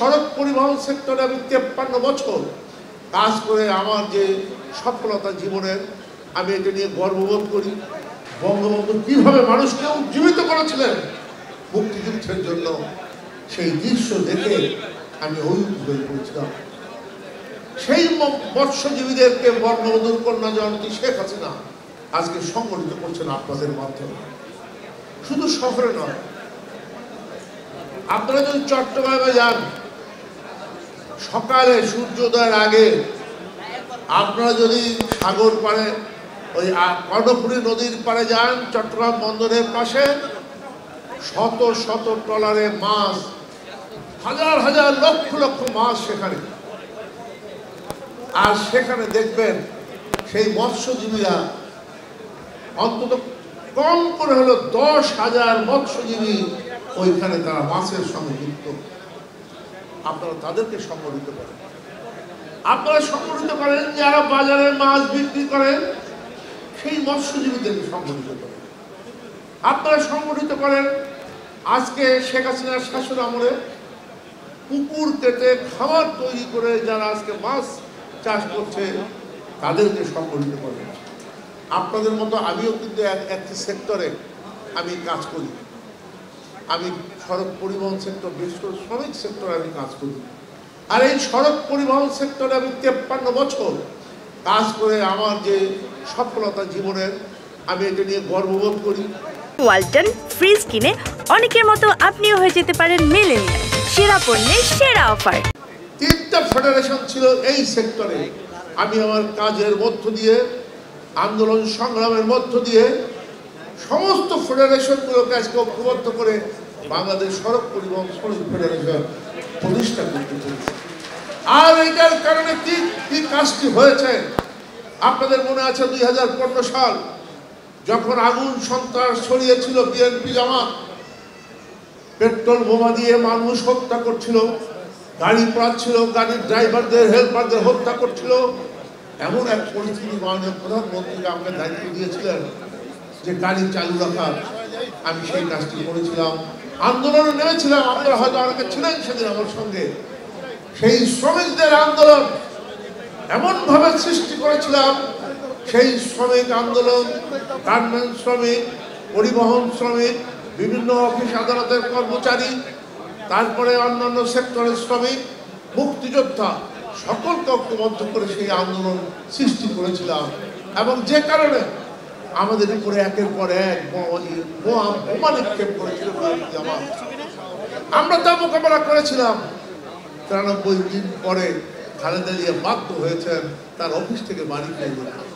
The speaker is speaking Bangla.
সড়ক পরিবহন সেক্টরে আমি 53 বছর কাজ করে আমার যে সফলতা জীবনের, আমি এটা নিয়ে গর্ববোধ করি। বঙ্গবন্ধু কিভাবে মানুষকে উজ্জীবিত করেছিলেন মুক্তিযুদ্ধের জন্য, সেই দৃশ্য দেখে আমি অভিভূত হয়ে পড়েছিলাম। সেই মৎস্যজীবীদেরকে বঙ্গবন্ধুর কন্যা জয়ন্তী শেখ হাসিনা আজকে সংগঠিত করছেন আপনাদের মাধ্যমে। শুধু শহরে নয়, আপনারা যদি চট্টগ্রামে যান, সকালে সূর্যোদয়ের আগে আপনারা যদি সাগর পাড়ে ওই কর্ণফুলী নদীর পাড়ে যান, চট্টগ্রাম বন্দরের পাশে শত শত ট্রলারে মাছ, হাজার হাজার লক্ষ লক্ষ মাছ সেখানে। আর সেখানে দেখবেন সেই মৎস্যজীবীরা অন্তত কম করে হলো 10,000 মৎস্যজীবী ওইখানে তারা মাছের সঙ্গে যুক্ত। আপনারা তাদেরকে সংগঠিত করেন, আপনারা সংগঠিত করেন যারা বাজারে মাছ বিক্রি করেন সেই মৎস্যজীবীদেরকে সংগঠিত করেন, আপনারা সংগঠিত করেন আজকে শেখ হাসিনার শাসন আমলে পুকুর কেটে খাবার তৈরি করে যারা আজকে মাছ চাষ করছে তাদেরকে সংগঠিত করেন। আপনাদের মতো আমিও কিন্তু একটি সেক্টরে আমি কাজ করি, আমি সড়ক পরিবহন সেক্টর, বিশেষ করে শ্রমিক সেক্টরে আমি কাজ করি। আর এই সড়ক পরিবহন সেক্টরে আমি 53 বছর কাজ করে আমার যে সফলতা জীবনের, আমি এটা নিয়ে গর্ববোধ করি। ওয়ালটন ফ্রিজ কিনে অনেকের মতো আপনিও হয়ে যেতে পারেন মিলেনিয়াল, সেরা পণ্যের সেরা অফার। 3টা ফেডারেশন ছিল এই সেক্টরে। আমি আমার কাজের মধ্য দিয়ে, আন্দোলন সংগ্রামের মধ্য দিয়ে সমস্ত ফেডারেশনগুলোকে আজকে ঐক্যবদ্ধ করে বাংলাদেশ সড়ক পরিবহন শ্রমিক ফেডারেশন প্রতিষ্ঠা করতে চলেছে। আর এটার কারণে কি কাজটি হয়েছে আপনাদের মনে আছে? 2015 সাল যখন আগুন সন্ত্রাস ছড়িয়েছিল, বিএনপি জামাত পেট্রোল বোমা দিয়ে মানুষ হত্যা করছিল, গাড়ি পোড়াচ্ছিল, গাড়ির ড্রাইভারদের হেল্পারদের হত্যা করছিল, এমন এক পরিস্থিতি মাননীয় প্রধানমন্ত্রী আমাকে দায়িত্ব দিয়েছিলেন যে গাড়ি চালু রাখার। আমি সেই কাজটি করেছিলাম, আন্দোলনে নেমেছিলাম। আপনারা হয়তো অনেকে ছিলেন সেদিন আমার সঙ্গে। সেই শ্রমিকদের আন্দোলন এমনভাবে সৃষ্টি করেছিলাম, সেই শ্রমিক আন্দোলন, গার্মেন্টস শ্রমিক, পরিবহন শ্রমিক, বিভিন্ন অফিস আদালতের কর্মচারী, তারপরে অন্যান্য সেক্টরের শ্রমিক, মুক্তিযোদ্ধা, সকলকে ঐক্যবদ্ধ করে সেই আন্দোলন সৃষ্টি করেছিলাম। এবং যে কারণে আমাদের উপরে একের পর এক বোমা নিক্ষেপ করেছিল, আমরা তা মোকাবেলা করেছিলাম। 93 দিন পরে খালেদা জিয়া বাধ্য হয়েছেন তার অফিস থেকে বাড়ি ফিরে যেতে।